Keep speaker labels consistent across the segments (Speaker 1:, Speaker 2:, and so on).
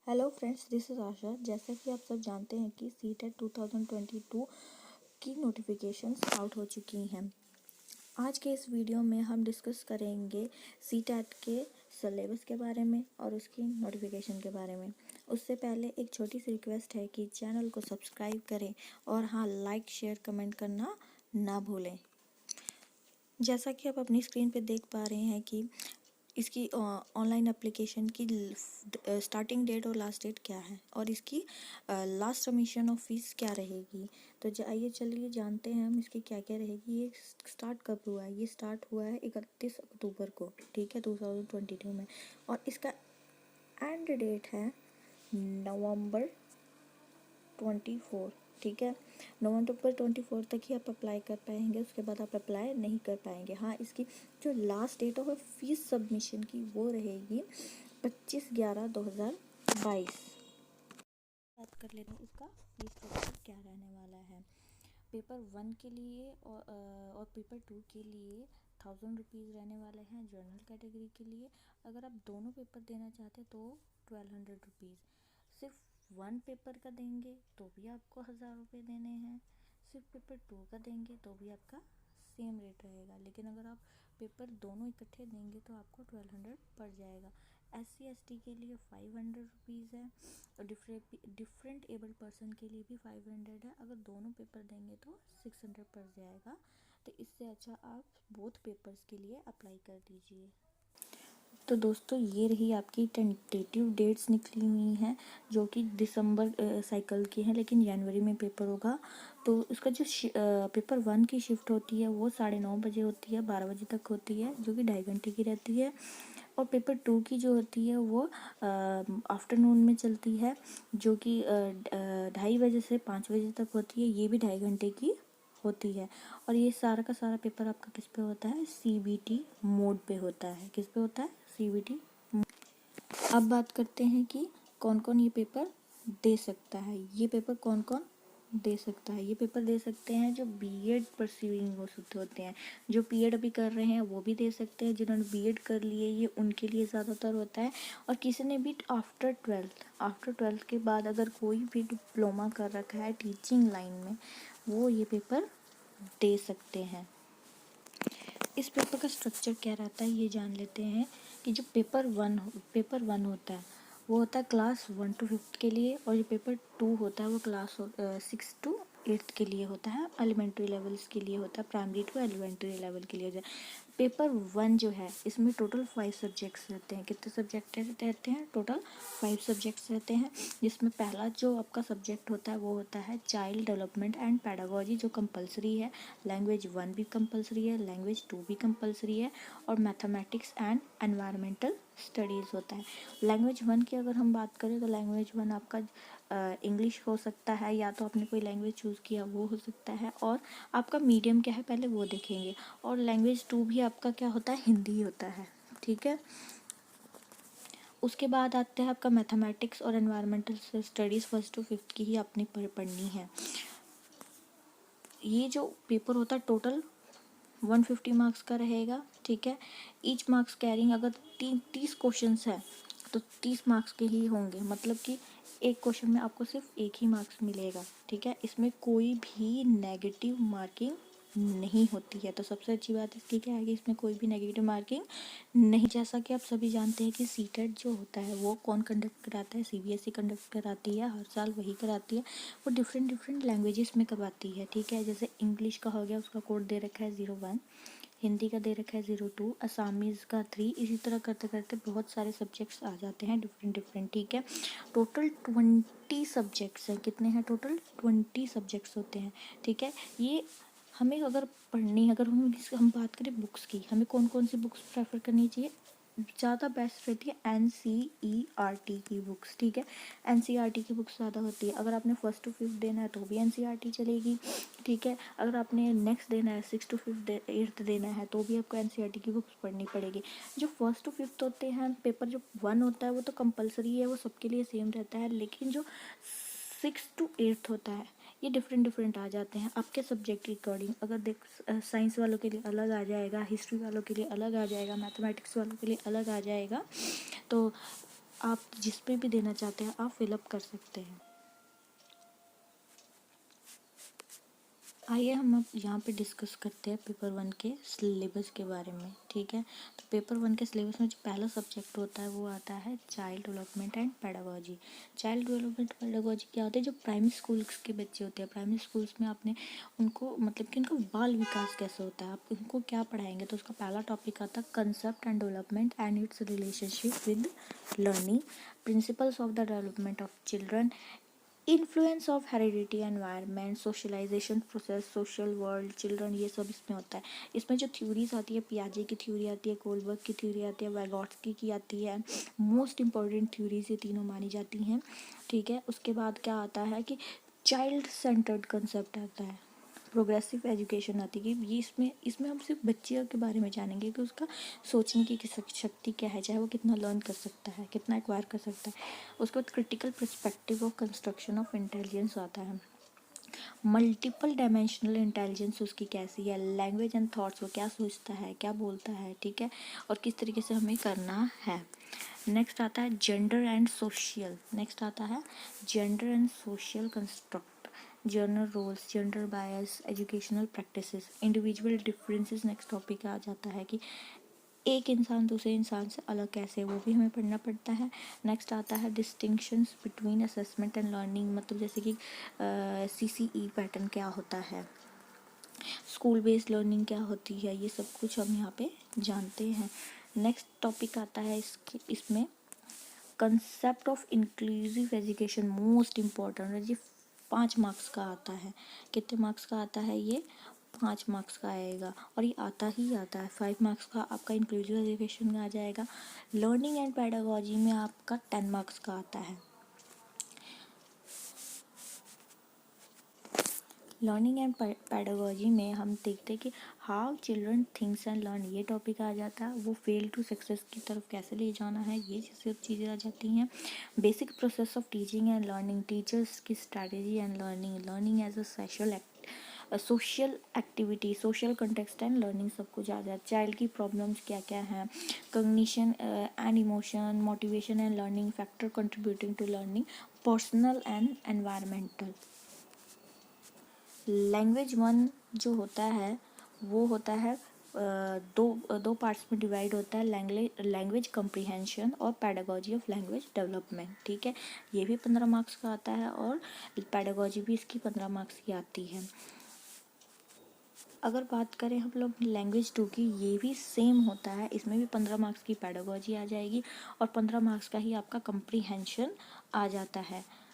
Speaker 1: Hello friends, this is आशा। जैसा कि आप सब जानते हैं कि सीटेट 2022 की नोटिफिकेशंस आउट हो चुकी हैं। आज के इस वीडियो में हम डिस्कस करेंगे सीटेट के सिलेबस के बारे में और उसकी नोटिफिकेशन के बारे में। उससे पहले एक छोटी सी रिक्वेस्ट है कि चैनल को सब्सक्राइब करें और हाँ, लाइक शेयर कमेंट करना ना भूलें। जैसा कि आप अपनी स्क्रीन पे देख पा रहे हैं कि इसकी ऑनलाइन एप्लीकेशन की स्टार्टिंग डेट और लास्ट डेट क्या है और इसकी लास्ट सबमिशन ऑफ फीस क्या रहेगी। तो आइए चलिए जानते हैं हम इसकी क्या क्या रहेगी। ये स्टार्ट कब हुआ है? ये स्टार्ट हुआ है 31 अक्टूबर को, ठीक है, 2022 में। और इसका एंड डेट है नवंबर 24, ठीक है। नवंबर 24 तक ही आप अप्लाई कर पाएंगे, उसके बाद आप अप्लाई नहीं कर पाएंगे। हाँ, इसकी जो लास्ट डेट है फीस सबमिशन की वो रहेगी 25/11/2022। बात कर लेते हैं इसका फीस स्ट्रक्चर क्या रहने वाला है। पेपर 1 के लिए और पेपर 2 के लिए 1000 रुपीज़ रहने वाले हैं जनरल कैटेगरी के लिए। अगर आप दोनों पेपर देना चाहते हैं तो 1200 रुपीज़। सिर्फ 1 पेपर का देंगे तो भी आपको 1000 रुपये देने हैं। सिर्फ पेपर 2 का देंगे तो भी आपका सेम रेट रहेगा। लेकिन अगर आप पेपर दोनों इकट्ठे देंगे तो आपको 1200 पड़ जाएगा। SC/ST के लिए 500 रुपीज़ है और डिफरेंट एबल पर्सन के लिए भी 500 है। अगर दोनों पेपर देंगे तो 600 पड़ जाएगा। तो इससे अच्छा आप बोथ पेपर्स के लिए अप्लाई कर दीजिए। तो दोस्तों, ये रही आपकी टेंटेटिव डेट्स निकली हुई हैं जो कि दिसंबर साइकिल की हैं, लेकिन जनवरी में पेपर होगा। तो इसका जो पेपर 1 की शिफ्ट होती है वो 9:30 बजे होती है, 12 बजे तक होती है, जो कि 2.5 घंटे की रहती है। और पेपर 2 की जो होती है वो आफ्टरनून में चलती है, जो कि 2:30 बजे से 5 बजे तक होती है। ये भी 2.5 घंटे की होती है। और ये सारा का सारा पेपर आपका किस पे होता है? CBT मोड पे होता है। किस पे होता है? CBT। अब बात करते हैं कि कौन कौन ये पेपर दे सकता है। ये पेपर कौन कौन दे सकता है? ये पेपर दे सकते हैं जो बीएड परस्यूइंग होते हैं, जो बीएड अभी कर रहे हैं वो भी दे सकते हैं। जिन्होंने बीएड कर लिए ये उनके लिए ज़्यादातर होता है। और किसी ने भी आफ्टर ट्वेल्थ के बाद अगर कोई भी डिप्लोमा कर रखा है टीचिंग लाइन में, वो ये पेपर दे सकते हैं। इस पेपर का स्ट्रक्चर क्या रहता है ये जान लेते हैं। कि जो पेपर वन होता है वो होता है क्लास 1 to 5 के लिए, और जो पेपर 2 होता है वो क्लास 6 to 8 के लिए होता है, एलिमेंट्री लेवल्स के लिए होता है, प्राइमरी टू एलिमेंट्री लेवल के लिए होता है। पेपर 1 जो है इसमें टोटल 5 सब्जेक्ट्स रहते हैं। कितने सब्जेक्ट रहते हैं? टोटल 5 सब्जेक्ट्स रहते हैं, जिसमें पहला जो आपका सब्जेक्ट होता है वो होता है चाइल्ड डेवलपमेंट एंड पैडागोजी, जो कंपलसरी है। लैंग्वेज 1 भी कंपलसरी है, लैंग्वेज 2 भी कंपलसरी है, और मैथमेटिक्स एंड एनवायरमेंटल स्टडीज़ होता है। लैंग्वेज 1 की अगर हम बात करें तो लैंग्वेज 1 आपका इंग्लिश हो सकता है, या तो आपने कोई लैंग्वेज चूज़ किया वो हो सकता है, और आपका मीडियम क्या है पहले वो देखेंगे। और लैंग्वेज 2 भी आपका क्या होता है? हिंदी होता है, ठीक है। उसके बाद आते हैं आपका मैथमेटिक्स और environmental studies 1st to 5th की ही आपने पढ़नी है। ये जो पेपर होता है टोटल 150 मार्क्स का रहेगा, ठीक है। ईच मार्क्स कैरिंग अगर 30 क्वेश्चंस है तो 30 मार्क्स के ही होंगे, मतलब कि एक क्वेश्चन में आपको सिर्फ एक ही मार्क्स मिलेगा, ठीक है। इसमें कोई भी नेगेटिव मार्किंग नहीं होती है। तो सबसे अच्छी बात इसकी क्या है कि इसमें कोई भी नेगेटिव मार्किंग नहीं। जैसा कि आप सभी जानते हैं कि सीटेट जो होता है वो कौन कंडक्ट कराता है? CBSE कंडक्ट कराती है, हर साल वही कराती है। वो डिफरेंट लैंग्वेजेस में करवाती है, ठीक है। जैसे इंग्लिश का हो गया, उसका कोड दे रखा है 01, हिंदी का दे रखा है 02, असामीज़ का 3, इसी तरह करते करते बहुत सारे सब्जेक्ट्स आ जाते हैं डिफरेंट, ठीक है। टोटल 20 सब्जेक्ट्स हैं। कितने हैं? टोटल 20 सब्जेक्ट्स होते हैं, ठीक है। ये हमें अगर पढ़नी, अगर हम बात करें बुक्स की, हमें कौन कौन सी बुक्स प्रेफर करनी चाहिए? ज़्यादा बेस्ट रहती है NCERT की बुक्स, ठीक है। NCERT की बुक्स ज़्यादा होती है। अगर आपने 1st to 5th देना है तो भी NCERT चलेगी, ठीक है। अगर आपने नेक्स्ट देना है 6th to 8th देना है तो भी आपको NCERT की बुक्स पढ़नी पड़ेगी। जो 1st to 5th होते हैं पेपर, जो 1 होता है वो तो कंपलसरी है, वो सबके लिए सेम रहता है। लेकिन जो 6 to 8 होता है ये डिफरेंट आ जाते हैं आपके सब्जेक्ट के अकॉर्डिंग। अगर देख, साइंस वालों के लिए अलग आ जाएगा, हिस्ट्री वालों के लिए अलग आ जाएगा, मैथमेटिक्स वालों के लिए अलग आ जाएगा। तो आप जिस पे भी देना चाहते हैं आप फिलअप कर सकते हैं। आइए हम अब यहाँ पे डिस्कस करते हैं पेपर 1 के सिलेबस के बारे में, ठीक है। तो पेपर 1 के सिलेबस में जो पहला सब्जेक्ट होता है वो आता है child development and pedagogy. Child development pedagogy क्या होता है, जो प्राइमरी स्कूल्स के बच्चे होते हैं, प्राइमरी स्कूल्स में आपने उनको मतलब कि उनका बाल विकास कैसे होता है, आप उनको क्या पढ़ाएंगे। तो उसका पहला टॉपिक आता है concept and development and its relationship with learning, principles of the development of children, influence of heredity, environment, socialization process, social world, children, ये सब इसमें होता है। इसमें जो थ्योरीज आती है, पियाजे की थ्योरी आती है, कोलबर्ग की थ्योरी आती है, वैगॉट्स्की की आती है। मोस्ट इंपॉर्टेंट थ्योरीज ये तीनों मानी जाती हैं, ठीक है। उसके बाद क्या आता है कि चाइल्ड सेंटर्ड कंसेप्ट आता है, प्रोग्रेसिव एजुकेशन आती है। ये इसमें हम सिर्फ बच्चे के बारे में जानेंगे कि उसका सोचने की शक्ति क्या है, चाहे वो कितना लर्न कर सकता है, कितना एक्वायर कर सकता है। उसके बाद critical perspective of construction of intelligence आता है। मल्टीपल डायमेंशनल इंटेलिजेंस उसकी कैसी है, लैंग्वेज एंड थॉट्स, वो क्या सोचता है, क्या बोलता है, ठीक है, और किस तरीके से हमें करना है। नेक्स्ट आता है जेंडर एंड सोशल, नेक्स्ट आता है gender and social construct, gender roles, gender bias, educational practices, individual differences. Next topic आ जाता है कि एक इंसान दूसरे इंसान से अलग कैसे, वो भी हमें पढ़ना पड़ता है। नेक्स्ट आता है distinctions between assessment and learning, मतलब जैसे कि CCE पैटर्न क्या होता है, स्कूल बेस्ड लर्निंग क्या होती है, ये सब कुछ हम यहाँ पे जानते हैं। नेक्स्ट टॉपिक आता है इसमें concept of inclusive education, most important है जी, 5 मार्क्स का आता है। कितने मार्क्स का आता है ये, 5 मार्क्स का आएगा, और ये आता ही आता है। 5 मार्क्स का आपका इंक्लूसिव एजुकेशन में आ जाएगा। लर्निंग एंड पेडागोजी में आपका 10 मार्क्स का आता है। लर्निंग एंड पेडागोजी में हम देखते हैं कि how children thinks and learn, ये टॉपिक आ जाता है। वो फेल टू सक्सेस की तरफ कैसे ले जाना है, ये सब चीज़ें आ जाती हैं। Basic process of teaching and learning, teachers की strategy and learning, learning as a social activity, social context and learning, सब कुछ आ जाता है। चाइल्ड की प्रॉब्लम्स क्या क्या हैं, cognition and emotion, motivation and learning, factor contributing to learning, personal and environmental. Language 1 जो होता है वो होता है दो पार्ट्स में डिवाइड होता है, लैंग्वेज कम्प्रीहेंशन और पेडागोजी ऑफ लैंग्वेज डेवलपमेंट, ठीक है। ये भी 15 मार्क्स का आता है और पेडागोजी भी इसकी 15 मार्क्स की आती है। अगर बात करें हम लोग लैंग्वेज 2 की, ये भी सेम होता है, इसमें भी 15 मार्क्स की पेडागोजी आ जाएगी और 15 मार्क्स का ही आपका कम्प्रीहेंशन आ जाता है।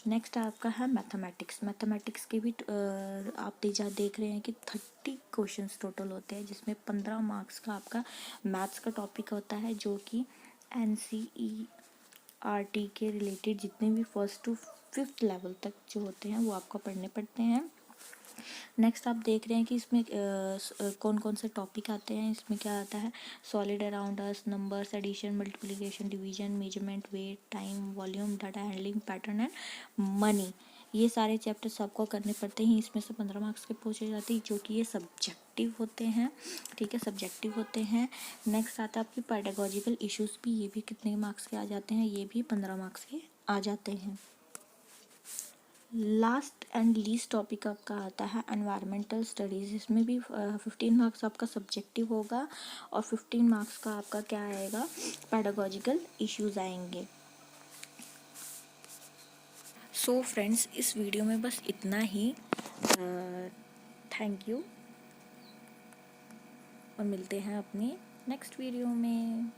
Speaker 1: नेक्स्ट आपका है मैथमेटिक्स। मैथमेटिक्स के भी आप देख रहे हैं कि 30 क्वेश्चंस टोटल होते हैं, जिसमें 15 मार्क्स का आपका मैथ्स का टॉपिक होता है, जो कि NCERT के रिलेटेड जितने भी 1st to 5th लेवल तक जो होते हैं वो आपको पढ़ने पड़ते हैं। नेक्स्ट आप देख रहे हैं कि इसमें कौन कौन से टॉपिक आते हैं। इसमें क्या आता है, solid around us, numbers, addition, multiplication, division, measurement, weight, time, volume, data handling, pattern and money. ये सारे चैप्टर्स आपको करने पड़ते हैं। इसमें से 15 मार्क्स के पूछे जाते हैं, जो कि ये सब्जेक्टिव होते हैं, ठीक है, सब्जेक्टिव होते हैं। नेक्स्ट आता है आपकी पेडागोजिकल इश्यूज़ भी, ये भी कितने मार्क्स के आ जाते हैं, ये भी 15 मार्क्स के आ जाते हैं। लास्ट एंड लीस्ट टॉपिक आपका आता है एनवायरमेंटल स्टडीज़। इसमें भी 15 मार्क्स आपका सब्जेक्टिव होगा और 15 मार्क्स का आपका क्या आएगा, पेडागोजिकल इश्यूज आएंगे। सो फ्रेंड्स, इस वीडियो में बस इतना ही। थैंक यू और मिलते हैं अपनी नेक्स्ट वीडियो में।